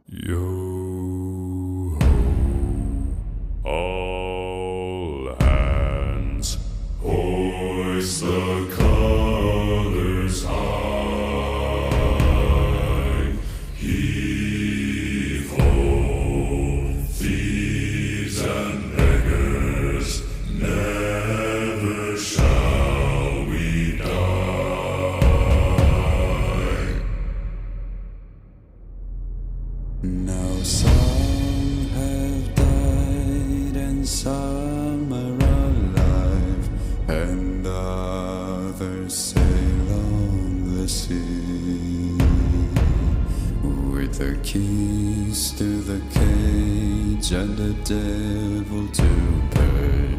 Yo ho, all hands, hoist the colors high. Heave ho, thieves and beggars, never shall we die. Now some have died and some are alive, and others sail on the sea with the keys to the cage and the devil to pay.